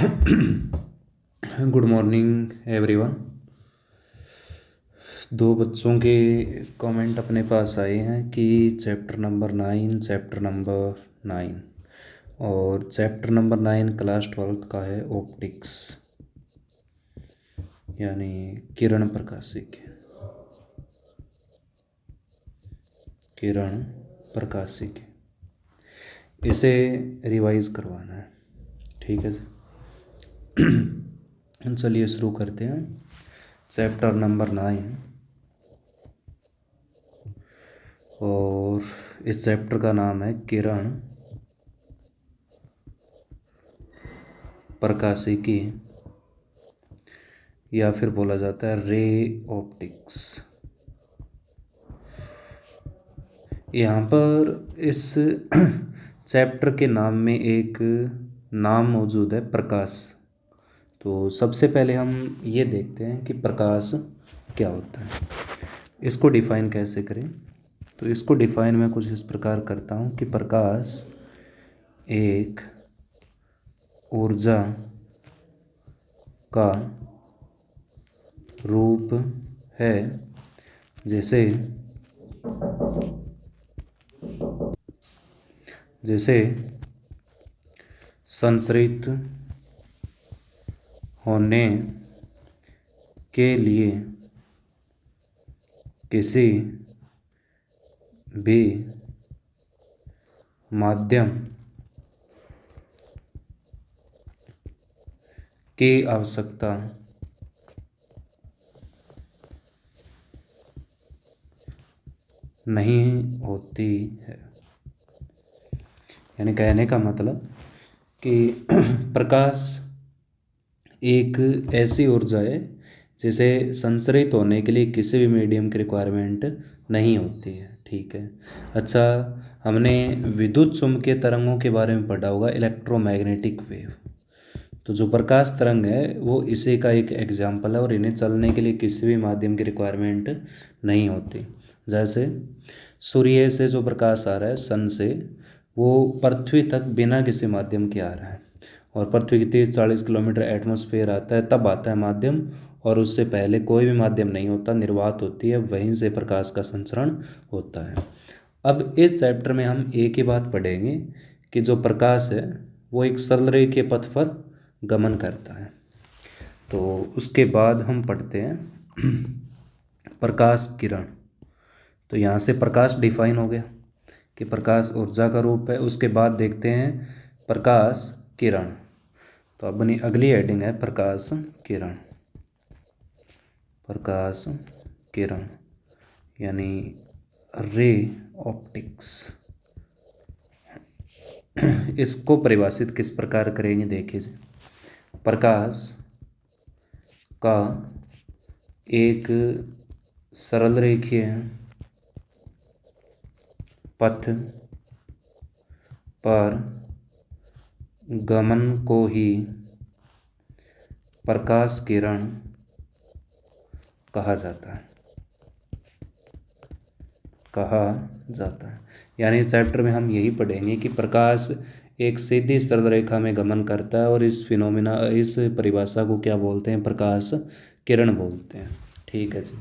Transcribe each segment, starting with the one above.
Good morning everyone. दो बच्चों के कमेंट अपने पास आए हैं कि चैप्टर नंबर 9 और चैप्टर नंबर 9 क्लास 12th का है ऑप्टिक्स यानी किरण प्रकाशिकी। इसे रिवाइज करवाना है, ठीक है जी। चलिए शुरू करते हैं। चैप्टर नंबर 9 और इस चैप्टर का नाम है किरण प्रकाशिकी या फिर बोला जाता है रे ऑप्टिक्स। यहाँ पर इस चैप्टर के नाम में एक नाम मौजूद है, प्रकाश। तो सबसे पहले हम ये देखते हैं कि प्रकाश क्या होता है, इसको डिफाइन कैसे करें। तो इसको डिफाइन मैं कुछ इस प्रकार करता हूँ कि प्रकाश एक ऊर्जा का रूप है जैसे संचरित होने के लिए किसी भी माध्यम की आवश्यकता नहीं होती है। यानी कहने का मतलब कि प्रकाश एक ऐसी ऊर्जा है जिसे संचरित होने के लिए किसी भी मीडियम की रिक्वायरमेंट नहीं होती है, ठीक है। अच्छा, हमने विद्युत चुम्बकीय तरंगों के बारे में पढ़ा होगा, इलेक्ट्रोमैग्नेटिक वेव। तो जो प्रकाश तरंग है वो इसी का एक एग्जाम्पल है और इन्हें चलने के लिए किसी भी माध्यम की रिक्वायरमेंट नहीं होती। जैसे सूर्य से जो प्रकाश आ रहा है, सन से, वो पृथ्वी तक बिना किसी माध्यम के आ रहा है और पृथ्वी की 30-40 किलोमीटर एटमॉस्फेयर आता है, तब आता है माध्यम, और उससे पहले कोई भी माध्यम नहीं होता, निर्वात होती है, वहीं से प्रकाश का संचरण होता है। अब इस चैप्टर में हम एक ही बात पढ़ेंगे कि जो प्रकाश है वो एक सरल रेखीय पथ पर गमन करता है। तो उसके बाद हम पढ़ते हैं प्रकाश किरण। तो यहाँ से प्रकाश डिफाइन हो गया कि प्रकाश ऊर्जा का रूप है। उसके बाद देखते हैं प्रकाश किरण। तो अपनी अगली हेडिंग है प्रकाश किरण। प्रकाश किरण यानी रे ऑप्टिक्स। इसको परिभाषित किस प्रकार करेंगे, देखिए। प्रकाश का एक सरल रेखीय पथ पर गमन को ही प्रकाश किरण कहा जाता है। यानी इस चैप्टर में हम यही पढ़ेंगे कि प्रकाश एक सीधी सरल रेखा में गमन करता है और इस परिभाषा को क्या बोलते हैं, प्रकाश किरण बोलते हैं, ठीक है जी।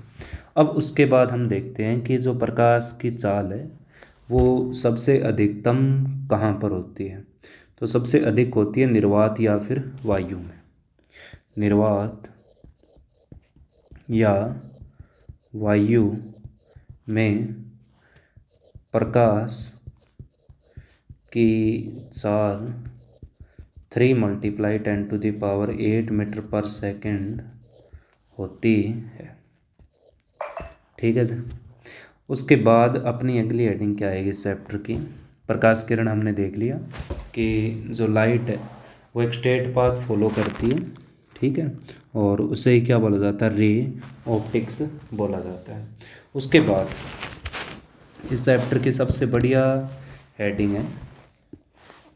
अब उसके बाद हम देखते हैं कि जो प्रकाश की चाल है वो सबसे अधिकतम कहाँ पर होती है। तो सबसे अधिक होती है निर्वात या फिर वायु में। निर्वात या वायु में प्रकाश की चाल 3 × 10⁸ मीटर पर सेकंड होती है, ठीक है जी। उसके बाद अपनी अगली हेडिंग क्या आएगी इस चैप्टर की। प्रकाश किरण हमने देख लिया कि जो लाइट है वो एक स्ट्रेट पाथ फॉलो करती है, ठीक है, और उसे ही क्या बोला जाता है, रे ऑप्टिक्स बोला जाता है। उसके बाद इस चैप्टर की सबसे बढ़िया हेडिंग है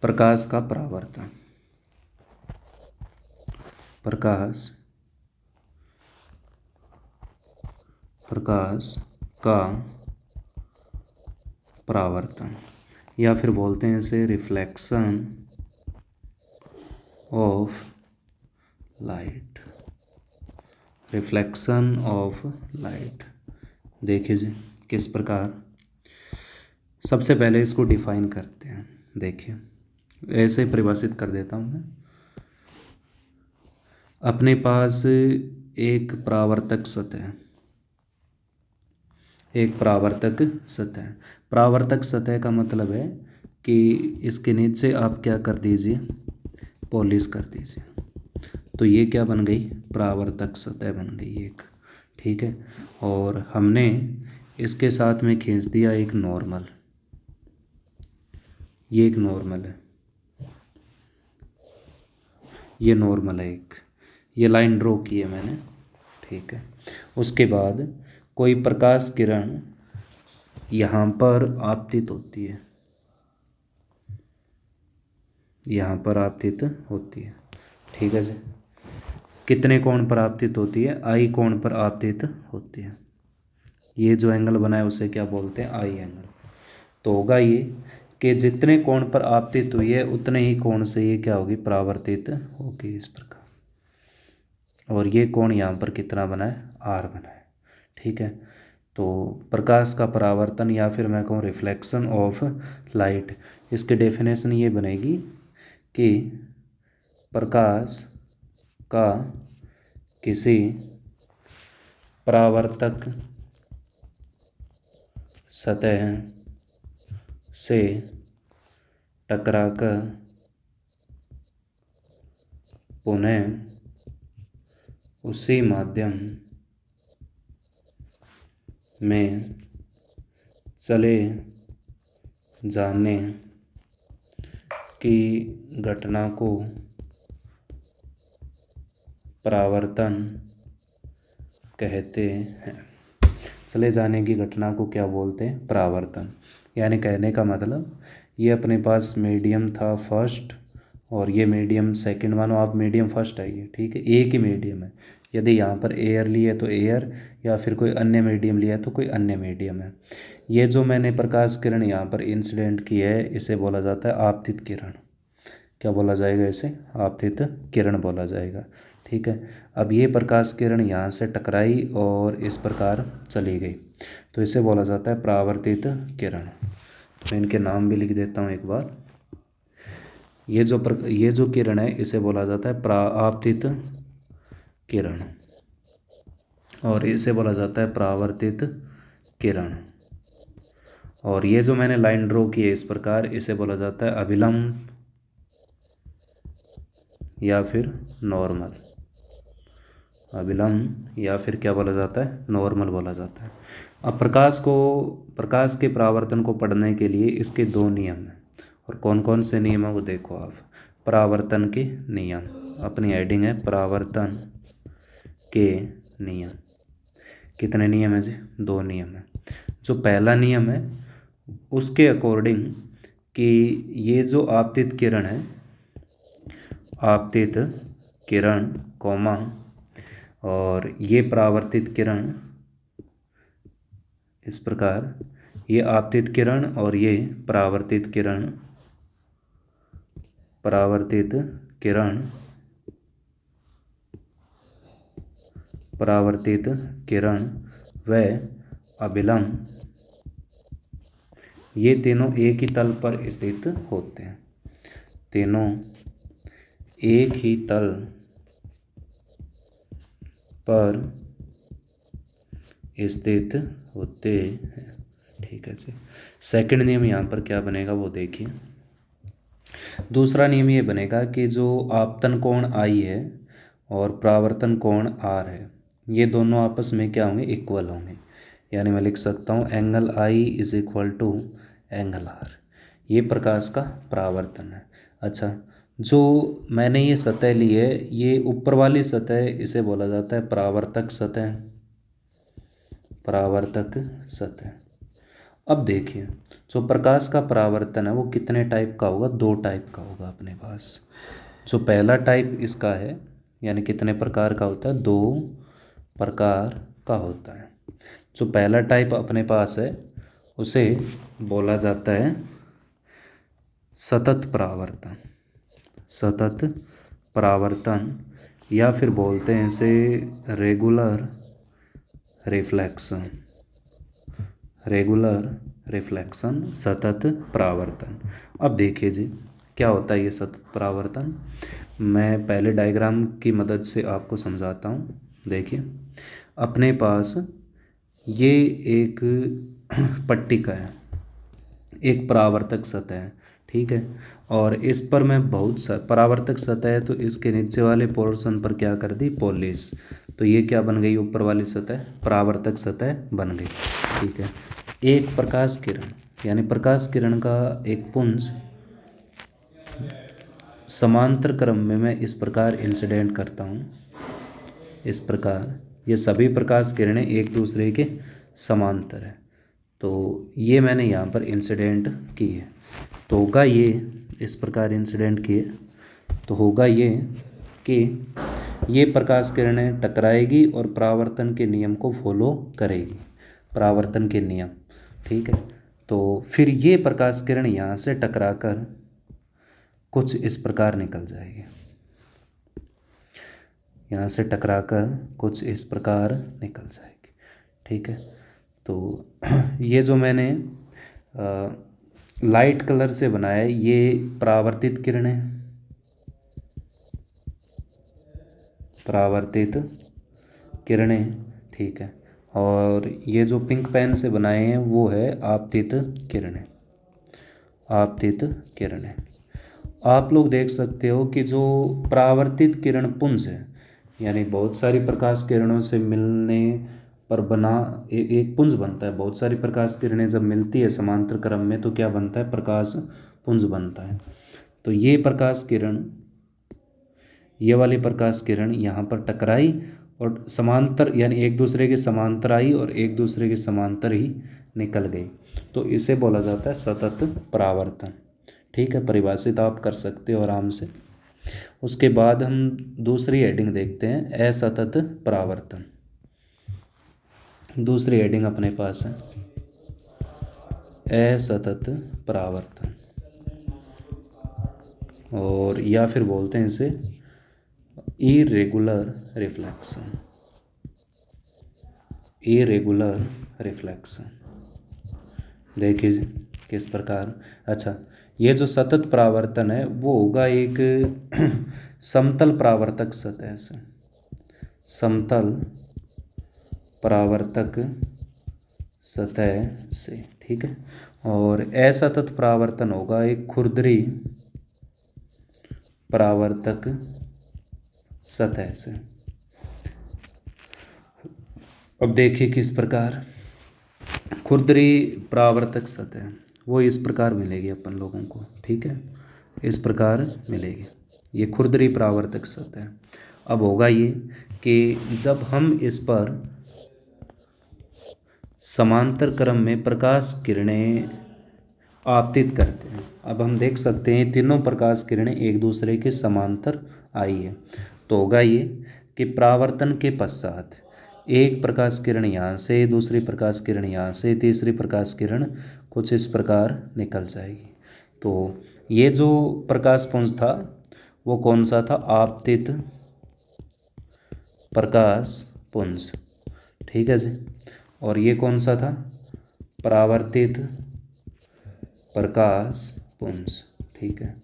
प्रकाश का परावर्तन। प्रकाश का परावर्तन या फिर बोलते हैं इसे reflection of light, reflection of light. देखिए जी किस प्रकार, सबसे पहले इसको डिफाइन करते हैं। देखिए ऐसे परिभाषित कर देता हूँ मैं। अपने पास एक परावर्तक सतह, एक परावर्तक सतह। परावर्तक सतह का मतलब है कि इसके नीचे आप क्या कर दीजिए, पॉलिश कर दीजिए, तो ये क्या बन गई, परावर्तक सतह बन गई एक। ठीक है, और हमने इसके साथ में खींच दिया एक नॉर्मल, ये एक नॉर्मल है, ये नॉर्मल है एक, ये लाइन ड्रॉ की है मैंने। ठीक है, उसके बाद कोई प्रकाश किरण यहाँ पर आपतित होती है, यहाँ पर आपतित होती है। ठीक है जी, कितने कोण पर आपतित होती है, आई कोण पर आपतित होती है। ये जो एंगल बना है उसे क्या बोलते हैं, आई एंगल। तो होगा ये कि जितने कोण पर आपतित हुई है उतने ही कोण से ये क्या होगी, परावर्तित होगी, इस प्रकार। और ये कोण यहाँ पर कितना बना है, आर बना है। ठीक है, तो प्रकाश का परावर्तन या फिर मैं कहूँ रिफ्लेक्शन ऑफ लाइट, इसकी डेफिनेशन ये बनेगी कि प्रकाश का किसी परावर्तक सतह से टकराकर पुनः उसी माध्यम में चले जाने की घटना को परावर्तन कहते हैं। चले जाने की घटना को क्या बोलते हैं, परावर्तन। यानी कहने का मतलब ये अपने पास मीडियम था फर्स्ट और ये मीडियम सेकंड, मानो आप मीडियम फर्स्ट है ये, ठीक है, एक ही मीडियम है। यदि यहाँ पर एयर लिए तो एयर, या फिर कोई अन्य मीडियम लिया तो कोई अन्य मीडियम है। ये जो मैंने प्रकाश किरण यहाँ पर इंसिडेंट की है इसे बोला जाता है आपतित किरण। क्या बोला जाएगा इसे, आपतित किरण बोला जाएगा। ठीक है, अब ये प्रकाश किरण यहाँ से टकराई और इस प्रकार चली गई, तो इसे बोला जाता है परावर्तित किरण। तो इनके नाम भी लिख देता हूँ एक बार। ये जो किरण है इसे बोला जाता है आपतित किरण, और इसे बोला जाता है परावर्तित किरण। और ये जो मैंने लाइन ड्रॉ की है इस प्रकार, इसे बोला जाता है अभिलंब या फिर नॉर्मल, अभिलंब या फिर क्या बोला जाता है, नॉर्मल बोला जाता है। अब प्रकाश के परावर्तन को पढ़ने के लिए इसके दो नियम हैं, और कौन कौन से नियम है वो देखो आप। परावर्तन के नियम, अपनी हेडिंग है परावर्तन के नियम। कितने नियम है जी, दो नियम है। जो पहला नियम है उसके अकॉर्डिंग कि ये जो आपतित किरण है, आपतित किरण कॉमा, और ये परावर्तित किरण, इस प्रकार ये आपतित किरण और ये परावर्तित किरण, परावर्तित किरण, परावर्तित किरण व अभिलंब, ये तीनों एक ही तल पर स्थित होते हैं। तीनों एक ही तल पर स्थित होते हैं। ठीक है जी, सेकंड नियम यहाँ पर क्या बनेगा वो देखिए। दूसरा नियम ये बनेगा कि जो आपतन कोण आई है और परावर्तन कोण आर है, ये दोनों आपस में क्या होंगे, इक्वल होंगे। यानी मैं लिख सकता हूँ angle I is equal to angle R. ये प्रकाश का परावर्तन है। अच्छा, जो मैंने ये सतह ली है, ये ऊपर वाली सतह, इसे बोला जाता है परावर्तक सतह, परावर्तक सतह। अब देखिए, जो प्रकाश का परावर्तन है वो कितने टाइप का होगा, दो टाइप का होगा अपने पास। जो पहला टाइप इसका है, यानी कितने प्रकार का होता है, दो प्रकार का होता है। जो पहला टाइप अपने पास है उसे बोला जाता है सतत परावर्तन, सतत परावर्तन, या फिर बोलते हैं इसे रेगुलर रिफ्लेक्शन। रेगुलर रिफ्लेक्शन, सतत परावर्तन। अब देखिए जी, क्या होता है ये सतत परावर्तन। मैं पहले डायग्राम की मदद से आपको समझाता हूँ। देखिए, अपने पास ये एक पट्टिका है, एक परावर्तक सतह है, ठीक है। और इस पर मैं परावर्तक सतह है तो इसके नीचे वाले पोर्शन पर क्या कर दी, पॉलिश। तो ये क्या बन गई, ऊपर वाली सतह परावर्तक सतह बन गई, ठीक है। एक प्रकाश किरण, यानी प्रकाश किरण का एक पुंज समांतर क्रम में मैं इस प्रकार इंसिडेंट करता हूँ। इस प्रकार ये सभी प्रकाश किरणें एक दूसरे के समांतर है। तो ये मैंने यहाँ पर इंसिडेंट की है, तो होगा ये, इस प्रकार इंसिडेंट किए तो होगा ये कि ये प्रकाश किरणें टकराएगी और परावर्तन के नियम को फॉलो करेगी, परावर्तन के नियम, ठीक है। तो फिर ये प्रकाश किरण यहाँ से टकराकर कुछ इस प्रकार निकल जाएगी, यहाँ से टकराकर कुछ इस प्रकार निकल जाएगी, ठीक है। तो ये जो मैंने लाइट कलर से बनाया है ये परावर्तित किरणें, परावर्तित किरणें, ठीक है। और ये जो पिंक पेन से बनाए हैं वो है आपतित किरणें, आपतित किरणें। आप लोग देख सकते हो कि जो परावर्तित किरण पुंज है, यानी बहुत सारी प्रकाश किरणों से मिलने पर बना एक पुंज बनता है। बहुत सारी प्रकाश किरणें जब मिलती है समांतर क्रम में तो क्या बनता है, प्रकाश पुंज बनता है। तो ये प्रकाश किरण, ये वाली प्रकाश किरण यहाँ पर टकराई और समांतर, यानी एक दूसरे के समांतर आई और एक दूसरे के समांतर ही निकल गई, तो इसे बोला जाता है सतत परावर्तन, ठीक है। परिभाषित आप कर सकते हो आराम से। उसके बाद हम दूसरी हेडिंग देखते हैं, असतत परावर्तन। दूसरी हेडिंग अपने पास है असतत परावर्तन, और या फिर बोलते हैं इसे इरेगुलर रिफ्लेक्शन, इरेगुलर रिफ्लेक्शन। देखिए किस प्रकार। अच्छा, ये जो सतत परावर्तन है वो होगा एक समतल परावर्तक सतह से, समतल परावर्तक सतह से, ठीक है। और असतत परावर्तन होगा एक खुरदरी परावर्तक सतह से। अब देखिए किस प्रकार खुरदरी परावर्तक सतह वो इस प्रकार मिलेगी अपन लोगों को, ठीक है, इस प्रकार मिलेगी ये खुरदरी परावर्तक सतह। अब होगा ये कि जब हम इस पर समांतर क्रम में प्रकाश किरणें आपतित करते हैं, अब हम देख सकते हैं तीनों प्रकाश किरणें एक दूसरे के समांतर आई है, तो होगा ये कि परावर्तन के पश्चात एक प्रकाश किरण यहाँ से, दूसरी प्रकाश किरण यहाँ से, तीसरी प्रकाश किरण कुछ इस प्रकार निकल जाएगी। तो ये जो प्रकाश पुंज था वो कौन सा था, आपतित प्रकाश पुंज, ठीक है जी। और ये कौन सा था, परावर्तित प्रकाश पुंज, ठीक है।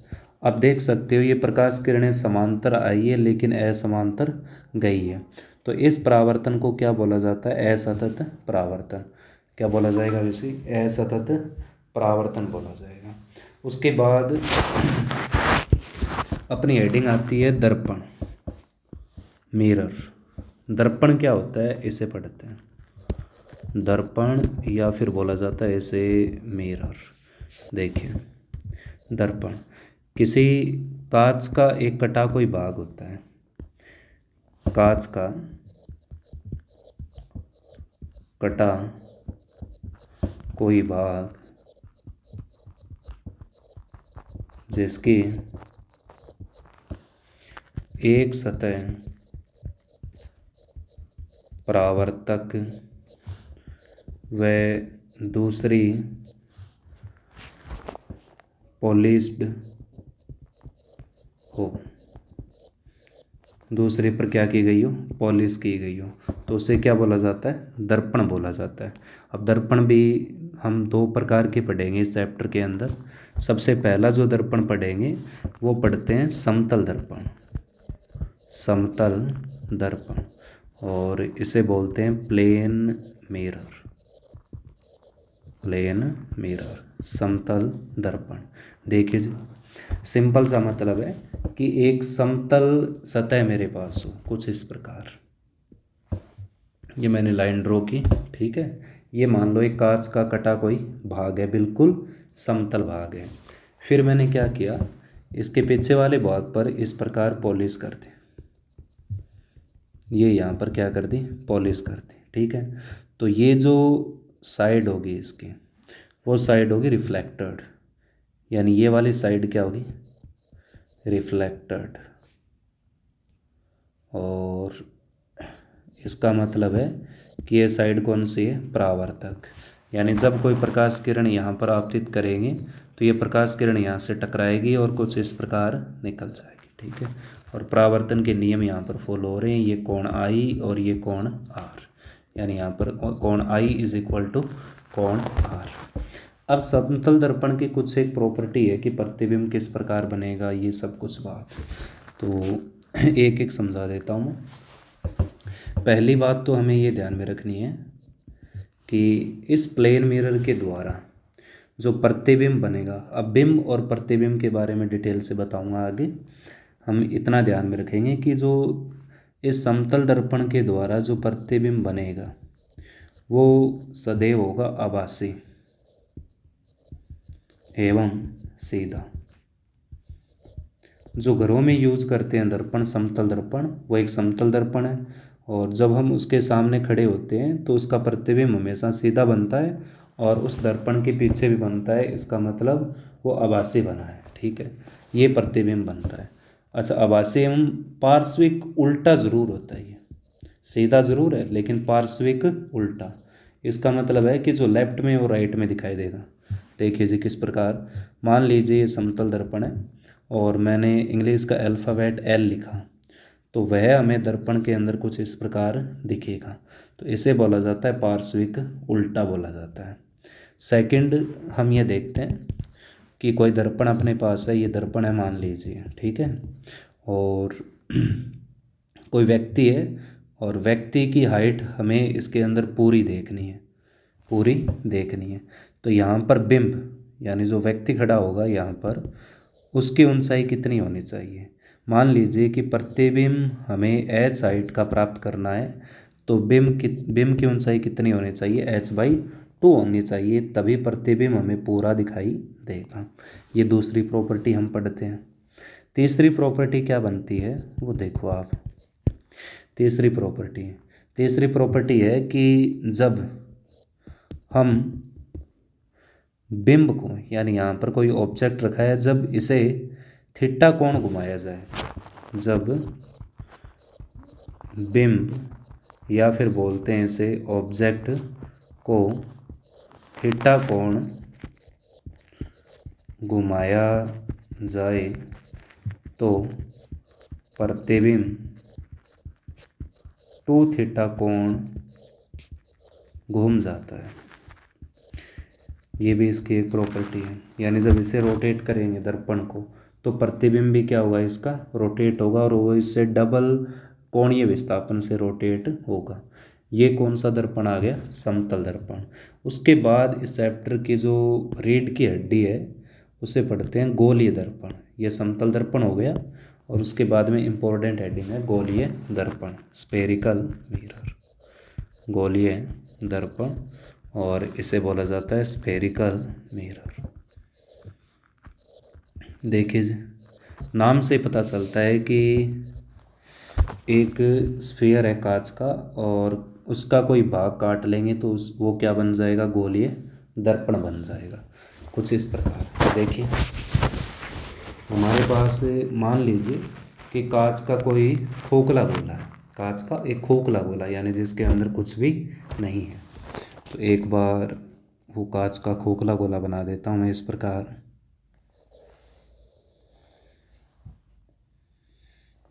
अब देख सकते हो ये प्रकाश किरणें समांतर आई है लेकिन असमांतर गई है, तो इस परावर्तन को क्या बोला जाता है, असतत परावर्तन। क्या बोला जाएगा, वैसे असतत परावर्तन बोला जाएगा। उसके बाद अपनी हेडिंग आती है दर्पण, मिरर। दर्पण क्या होता है इसे पढ़ते हैं, दर्पण या फिर बोला जाता है इसे मिरर। देखिए, दर्पण किसी कांच का एक कटा कोई भाग होता है, कांच का कटा कोई भाग जिसकी एक सतह परावर्तक व दूसरी पॉलिश्ड हो, दूसरे पर क्या की गई हो, पॉलिश की गई हो, तो उसे क्या बोला जाता है, दर्पण बोला जाता है। अब दर्पण भी हम दो प्रकार के पढ़ेंगे इस चैप्टर के अंदर। सबसे पहला जो दर्पण पढ़ेंगे वो पढ़ते हैं समतल दर्पण, समतल दर्पण, और इसे बोलते हैं प्लेन मिरर, प्लेन मिरर, समतल दर्पण। देखिए जी, सिंपल सा मतलब है कि एक समतल सतह मेरे पास हो कुछ इस प्रकार, ये मैंने लाइन ड्रॉ की, ठीक है। ये मान लो एक कांच का कटा कोई भाग है, बिल्कुल समतल भाग है। फिर मैंने क्या किया, इसके पीछे वाले भाग पर इस प्रकार पॉलिश कर दी, ये यहाँ पर क्या कर दी, पॉलिश कर दी, ठीक है। तो ये जो साइड होगी इसकी, वो साइड होगी रिफ्लेक्टेड, यानी ये वाली साइड क्या होगी, रिफ्लेक्टेड। और इसका मतलब है कि ये साइड कौन सी है, परावर्तक, यानी जब कोई प्रकाश किरण यहाँ पर आपतित करेंगे तो ये प्रकाश किरण यहाँ से टकराएगी और कुछ इस प्रकार निकल जाएगी, ठीक है। और परावर्तन के नियम यहाँ पर फॉलो हो रहे हैं, ये कोण आई और ये कोण आर, यानी यहाँ पर कोण आई इज इक्वल टू कोण आर। अब समतल दर्पण की कुछ एक प्रॉपर्टी है कि प्रतिबिंब किस प्रकार बनेगा, ये सब कुछ बात, तो एक एक समझा देता हूँ मैं। पहली बात तो हमें ये ध्यान में रखनी है कि इस प्लेन मिरर के द्वारा जो प्रतिबिंब बनेगा, अब बिंब और प्रतिबिंब के बारे में डिटेल से बताऊंगा आगे, हम इतना ध्यान में रखेंगे कि जो इस समतल दर्पण के द्वारा जो प्रतिबिंब बनेगा वो सदैव होगा आभासी एवं सीधा। जो घरों में यूज करते हैं दर्पण, समतल दर्पण, वो एक समतल दर्पण है, और जब हम उसके सामने खड़े होते हैं तो उसका प्रतिबिंब हमेशा सीधा बनता है और उस दर्पण के पीछे भी बनता है, इसका मतलब वो आभासी बना है, ठीक है, ये प्रतिबिंब बनता है। अच्छा, आभासी एवं पार्श्विक उल्टा जरूर होता है, ये सीधा जरूर है लेकिन पार्श्विक उल्टा, इसका मतलब है कि जो लेफ्ट में वो राइट में दिखाई देगा। देखिए जी किस प्रकार, मान लीजिए ये समतल दर्पण है और मैंने इंग्लिश का अल्फ़ाबेट एल लिखा, तो वह हमें दर्पण के अंदर कुछ इस प्रकार दिखेगा, तो इसे बोला जाता है पार्श्विक उल्टा बोला जाता है। सेकंड, हम ये देखते हैं कि कोई दर्पण अपने पास है, ये दर्पण है मान लीजिए, ठीक है, और कोई व्यक्ति है और व्यक्ति की हाइट हमें इसके अंदर पूरी देखनी है, पूरी देखनी है, तो यहाँ पर बिंब यानी जो व्यक्ति खड़ा होगा यहाँ पर, उसकी ऊंचाई कितनी होनी चाहिए। मान लीजिए कि प्रतिबिंब हमें एच हाइट का प्राप्त करना है, तो बिंब की ऊंचाई कितनी होनी चाहिए, h/2 होनी चाहिए, तभी प्रतिबिंब हमें पूरा दिखाई देगा। ये दूसरी प्रॉपर्टी हम पढ़ते हैं। तीसरी प्रॉपर्टी क्या बनती है वो देखो आप। तीसरी प्रॉपर्टी है कि जब हम बिंब को, यानी यहाँ पर कोई ऑब्जेक्ट रखा है, जब इसे थीटा कोण घुमाया जाए, जब बिंब या फिर बोलते हैं इसे ऑब्जेक्ट को थीटा कोण घुमाया जाए तो प्रतिबिंब 2 थीटा कोण घूम जाता है। ये भी इसकी एक प्रॉपर्टी है, यानी जब इसे रोटेट करेंगे दर्पण को तो प्रतिबिंब भी क्या होगा, इसका रोटेट होगा और वो इससे डबल कोणीय विस्थापन से रोटेट होगा। ये कौन सा दर्पण आ गया, समतल दर्पण। उसके बाद इस चैप्टर की जो रीढ़ की हड्डी है उसे पढ़ते हैं गोलीय दर्पण। ये समतल दर्पण हो गया और उसके बाद में इम्पोर्टेंट हेडिंग है गोलीय दर्पण, स्फेरिकल मिरर, गोलीय दर्पण, और इसे बोला जाता है स्फेरिकल मिरर। देखिए जी, नाम से पता चलता है कि एक स्फीयर है कांच का और उसका कोई भाग काट लेंगे तो वो क्या बन जाएगा, गोलीय दर्पण बन जाएगा, कुछ इस प्रकार। देखिए हमारे पास मान लीजिए कि कांच का कोई खोखला गोला है, कांच का एक खोखला गोला यानी जिसके अंदर कुछ भी नहीं है। तो एक बार वो कांच का खोखला गोला बना देता हूँ मैं इस प्रकार।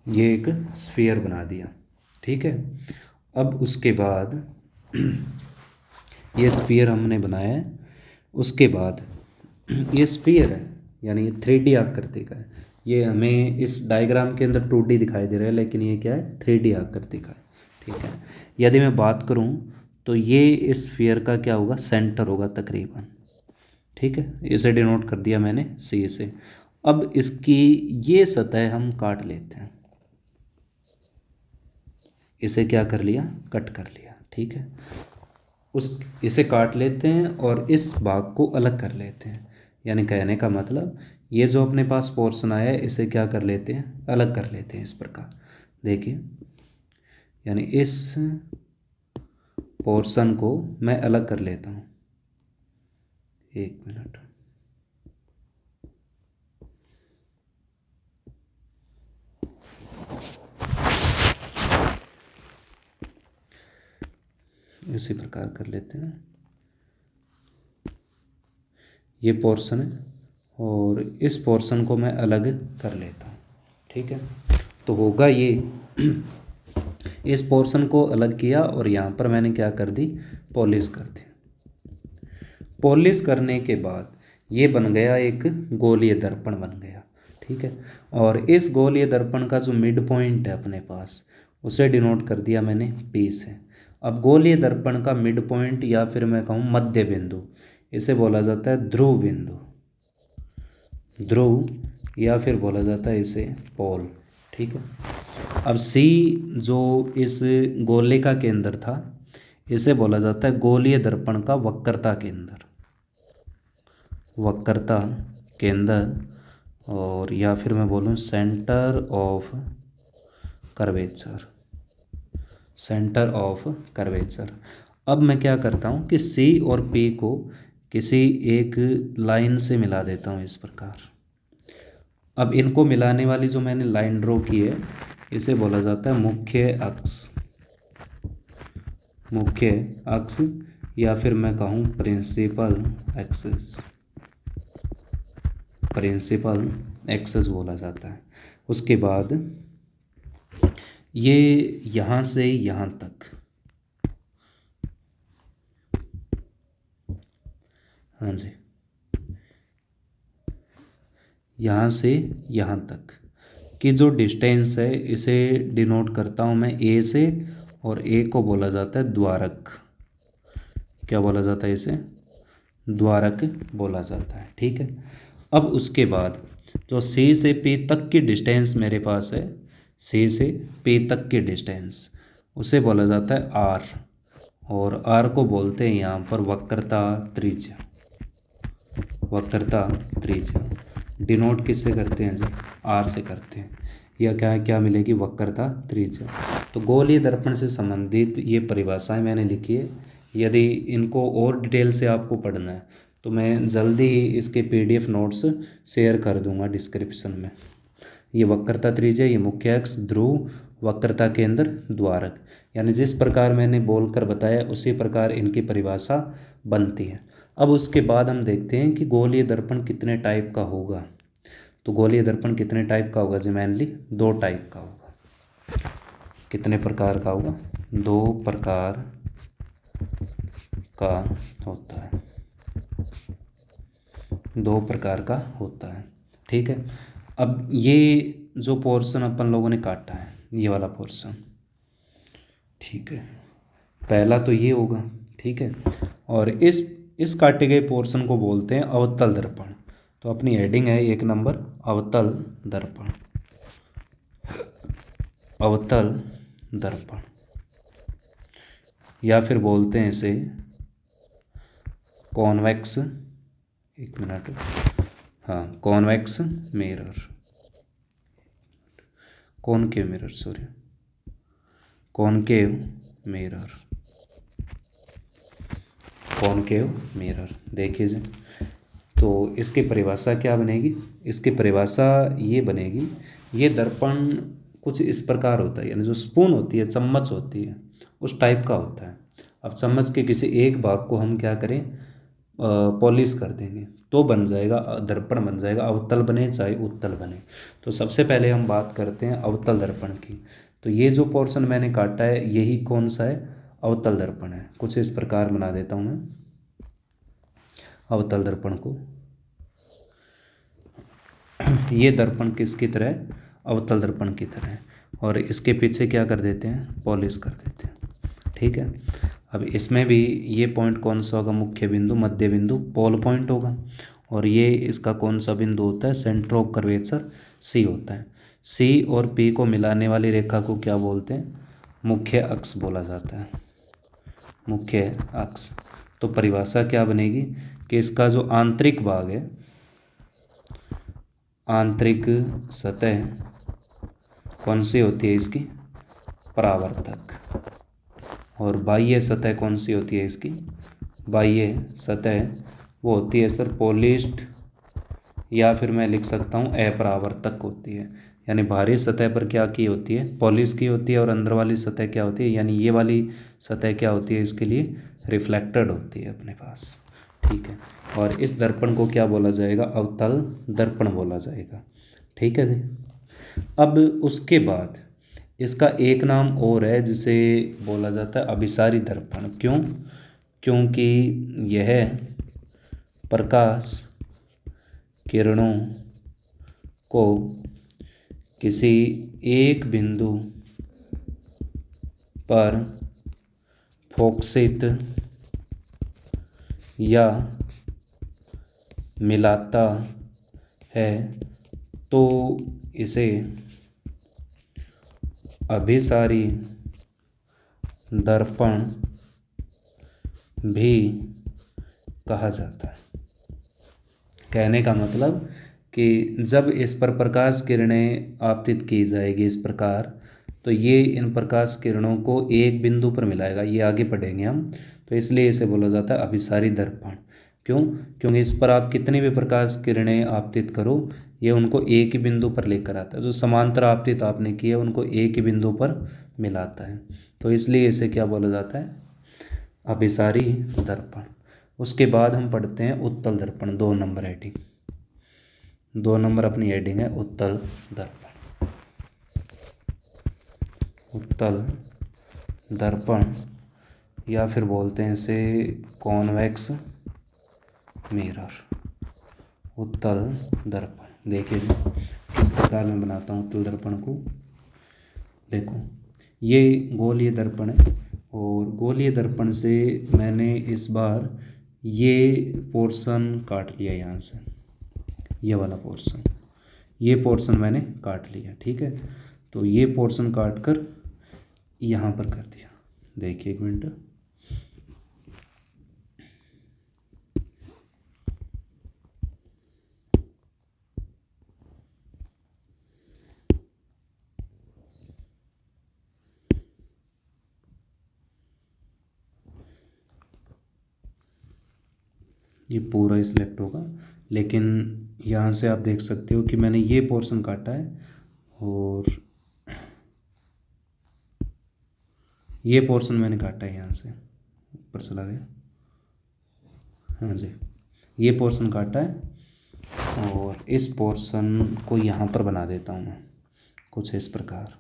ये एक स्फीयर बना दिया, ठीक है। अब उसके बाद ये स्फीयर हमने बनाया है, उसके बाद ये स्फीयर है यानी ये 3D आकृति का है। ये हमें इस डायग्राम के अंदर 2D दिखाई दे रहा है, लेकिन ये क्या है, 3D आकृति का है, ठीक है। यदि मैं बात करूं तो ये इस स्फीयर का क्या होगा, सेंटर होगा तकरीबन, ठीक है। इसे डिनोट कर दिया मैंने सी से। अब इसकी ये सतह हम काट लेते हैं, इसे क्या कर लिया, कट कर लिया, ठीक है। इसे काट लेते हैं और इस भाग को अलग कर लेते हैं, यानी कहने का मतलब ये जो अपने पास पोर्शन आया है इसे क्या कर लेते हैं, अलग कर लेते हैं इस प्रकार। देखिए, यानी इस पोर्शन को मैं अलग कर लेता हूँ, एक मिनट। इसी प्रकार कर लेते हैं, ये पोर्शन है और इस पोर्शन को मैं अलग कर लेता हूँ, ठीक है। तो होगा ये इस पोर्शन को अलग किया और यहाँ पर मैंने क्या कर दी, पॉलिश कर दी। पॉलिश करने के बाद ये बन गया एक गोलीय दर्पण बन गया, ठीक है। और इस गोलीय दर्पण का जो मिड पॉइंट है अपने पास, उसे डिनोट कर दिया मैंने P से। अब गोलीय दर्पण का मिड पॉइंट या फिर मैं कहूँ मध्य बिंदु, इसे बोला जाता है ध्रुव बिंदु, ध्रुव, या फिर बोला जाता है इसे पोल, ठीक है। अब C जो इस गोले के अंदर था, इसे बोला जाता है गोलीय दर्पण का वक्रता केंद्र, वक्रता केंद्र, और या फिर मैं बोलूँ centre of curvature, centre of curvature. अब मैं क्या करता हूँ कि C और P को किसी एक लाइन से मिला देता हूँ इस प्रकार। अब इनको मिलाने वाली जो मैंने लाइन ड्रॉ की है, इसे बोला जाता है मुख्य अक्ष, मुख्य अक्ष, या फिर मैं कहूँ प्रिंसिपल एक्सिस, प्रिंसिपल एक्सिस बोला जाता है। उसके बाद ये यहाँ से यहाँ तक, हाँ जी, यहाँ से यहाँ तक की जो डिस्टेंस है इसे डिनोट करता हूँ मैं A से, और A को बोला जाता है द्वारक, क्या बोला जाता है इसे, द्वारक बोला जाता है, ठीक है। अब उसके बाद जो C से P तक की डिस्टेंस मेरे पास है, C से P तक की डिस्टेंस, उसे बोला जाता है R, और R को बोलते हैं यहाँ पर वक्रता त्रिज्या, वक्रता त्रिज्या। डिनोट किससे करते हैं जी, R से करते हैं। यह क्या मिलेगी, वक्रता त्रिज्या। तो गोलीय दर्पण से संबंधित ये परिभाषाएं मैंने लिखी है। यदि इनको और डिटेल से आपको पढ़ना है तो मैं जल्दी ही इसके PDF नोट्स शेयर कर दूंगा डिस्क्रिप्शन में। ये वक्रता त्रिज्या, ये मुख्य अक्ष, ध्रुव, वक्रता केंद्र, द्वारक, यानी जिस प्रकार मैंने बोलकर बताया उसी प्रकार इनकी परिभाषा बनती है। अब उसके बाद हम देखते हैं कि गोलीय दर्पण कितने टाइप का होगा। तो गोलीय दर्पण कितने टाइप का होगा जी, मेनली 2 टाइप का होगा। कितने प्रकार का होगा, 2 प्रकार का होता है, 2 प्रकार का होता है, ठीक है। अब ये जो पोर्शन अपन लोगों ने काटा है, ये वाला पोर्शन, ठीक है, पहला तो ये होगा, ठीक है। और इस काटे गए पोर्शन को बोलते हैं अवतल दर्पण। तो अपनी हेडिंग है 1 नंबर, अवतल दर्पण, अवतल दर्पण, या फिर बोलते हैं इसे कॉन्वेक्स, एक मिनट, हाँ, convex mirror, concave mirror, sorry, concave mirror, concave mirror. देखिए जी, तो इसकी परिभाषा क्या बनेगी, इसकी परिभाषा ये बनेगी, ये दर्पण कुछ इस प्रकार होता है, यानी जो स्पून होती है, चम्मच होती है, उस टाइप का होता है। अब चम्मच के किसी एक भाग को हम क्या करें, पॉलिश कर देंगे तो बन जाएगा दर्पण, बन जाएगा, अवतल बने चाहे उत्तल बने। तो सबसे पहले हम बात करते हैं अवतल दर्पण की। तो ये जो पोर्शन मैंने काटा है यही कौन सा है, अवतल दर्पण है। कुछ इस प्रकार बना देता हूँ मैं अवतल दर्पण को। ये दर्पण किसकी तरह है, अवतल दर्पण की तरह है। और इसके पीछे क्या कर देते हैं, पॉलिश कर देते हैं। ठीक है, अब इसमें भी ये पॉइंट कौन सा होगा, मुख्य बिंदु, मध्य बिंदु, पोल पॉइंट होगा। और ये इसका कौन सा बिंदु होता है, सेंटर ऑफ कर्वेचर सी होता है। सी और पी को मिलाने वाली रेखा को क्या बोलते हैं, मुख्य अक्ष बोला जाता है, मुख्य अक्ष। तो परिभाषा क्या बनेगी कि इसका जो आंतरिक भाग है, आंतरिक सतह कौन सी होती है इसकी, परावर्तक। और बाह्य सतह कौन सी होती है इसकी, बाह्य सतह वो होती है सर पॉलिश्ड, या फिर मैं लिख सकता हूँ अपरावर्तक होती है। यानी बाहरी सतह पर क्या की होती है, पॉलिश की होती है, और अंदर वाली सतह क्या होती है, यानी ये वाली सतह क्या होती है इसके लिए, रिफ्लेक्टेड होती है अपने पास। ठीक है, और इस दर्पण को क्या बोला जाएगा, अवतल दर्पण बोला जाएगा। ठीक है जी। अब उसके बाद इसका एक नाम और है जिसे बोला जाता है अभिसारी दर्पण। क्यों, क्योंकि यह प्रकाश किरणों को किसी एक बिंदु पर फोकसित या मिलाता है तो इसे अभिसारी दर्पण भी कहा जाता है। कहने का मतलब कि जब इस पर प्रकाश किरणें आपतित की जाएगी इस प्रकार, तो ये इन प्रकाश किरणों को एक बिंदु पर मिलाएगा, ये आगे पढ़ेंगे हम। तो इसलिए इसे बोला जाता है अभिसारी दर्पण। क्यों, क्योंकि इस पर आप कितनी भी प्रकाश किरणें आपतित करो, ये उनको एक ही बिंदु पर लेकर आता है। जो समांतर आपतित आपने किए उनको एक ही बिंदु पर मिलाता है, तो इसलिए इसे क्या बोला जाता है, अभिसारी दर्पण। उसके बाद हम पढ़ते हैं उत्तल दर्पण, 2 नंबर हेडिंग, 2 नंबर अपनी हेडिंग है उत्तल दर्पण। उत्तल दर्पण या फिर बोलते हैं इसे कॉन्वेक्स मिरर, उत्तल दर्पण। देखिए जी किस प्रकार मैं बनाता हूँ उत्तल दर्पण को। देखो ये गोलीय दर्पण है, और गोलीय दर्पण से मैंने इस बार ये पोर्शन काट लिया यहाँ से, ये वाला पोर्शन, ये पोर्शन मैंने काट लिया। ठीक है, तो ये पोर्शन काट कर यहाँ पर कर दिया। देखिए एक मिनट, ये पूरा सिलेक्ट होगा, लेकिन यहाँ से आप देख सकते हो कि मैंने ये पोर्शन काटा है और ये पोर्शन मैंने काटा है, यहाँ से ऊपर चला गया। हाँ जी, ये पोर्शन काटा है और इस पोर्शन को यहाँ पर बना देता हूँ मैं कुछ इस प्रकार।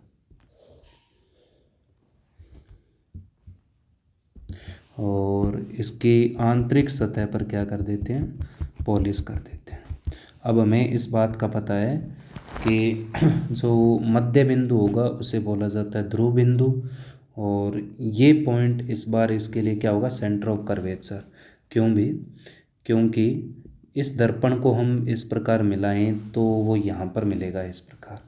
और इसकी आंतरिक सतह पर क्या कर देते हैं, पॉलिश कर देते हैं। अब हमें इस बात का पता है कि जो मध्य बिंदु होगा उसे बोला जाता है ध्रुव बिंदु, और ये पॉइंट इस बार इसके लिए क्या होगा, सेंटर ऑफ कर्वेचर। क्यों भी, क्योंकि इस दर्पण को हम इस प्रकार मिलाएं तो वो यहाँ पर मिलेगा इस प्रकार।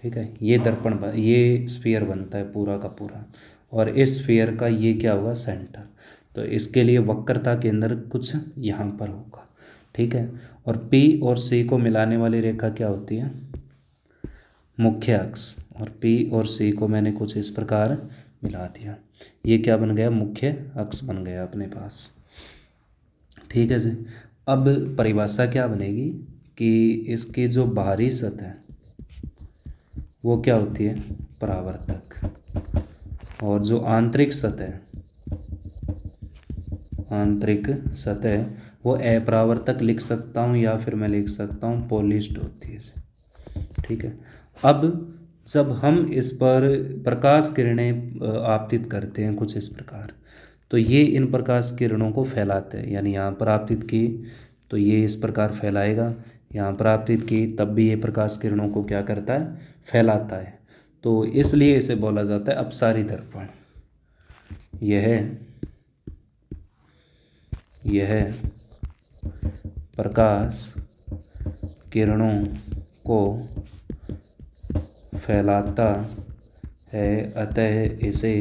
ठीक है, ये दर्पण ये स्फीयर बनता है पूरा का पूरा, और इस स्फीयर का ये क्या होगा, सेंटर। तो इसके लिए वक्रता के अंदर कुछ यहाँ पर होगा। ठीक है, और P और C को मिलाने वाली रेखा क्या होती है, मुख्य अक्ष। और P और C को मैंने कुछ इस प्रकार मिला दिया, ये क्या बन गया, मुख्य अक्ष बन गया अपने पास। ठीक है जी। अब परिभाषा क्या बनेगी कि इसकी जो बाहरी सतह वो क्या होती है, परावर्तक, और जो आंतरिक सतह वो अपरावर्तक लिख सकता हूँ या फिर मैं लिख सकता हूँ पॉलिश्ड होती है इसे। ठीक है। अब जब हम इस पर प्रकाश किरणें आपतित करते हैं कुछ इस प्रकार, तो ये इन प्रकाश किरणों को फैलाते हैं। यानी यहाँ पर आपतित की तो ये इस प्रकार फैलाएगा, यहाँ पर आपतित की तब भी ये प्रकाश किरणों को क्या करता है, फैलाता है। तो इसलिए इसे बोला जाता है अपसारी दर्पण। यह प्रकाश किरणों को फैलाता है, अतः इसे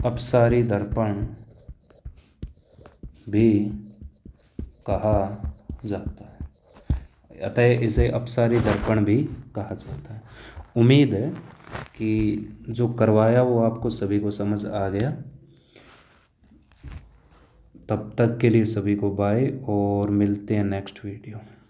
अपसारी दर्पण भी कहा जाता है। अतः इसे अपसारी दर्पण भी कहा जाता है। उम्मीद है कि जो करवाया वो आपको सभी को समझ आ गया। तब तक के लिए सभी को बाय और मिलते हैं नेक्स्ट वीडियो में।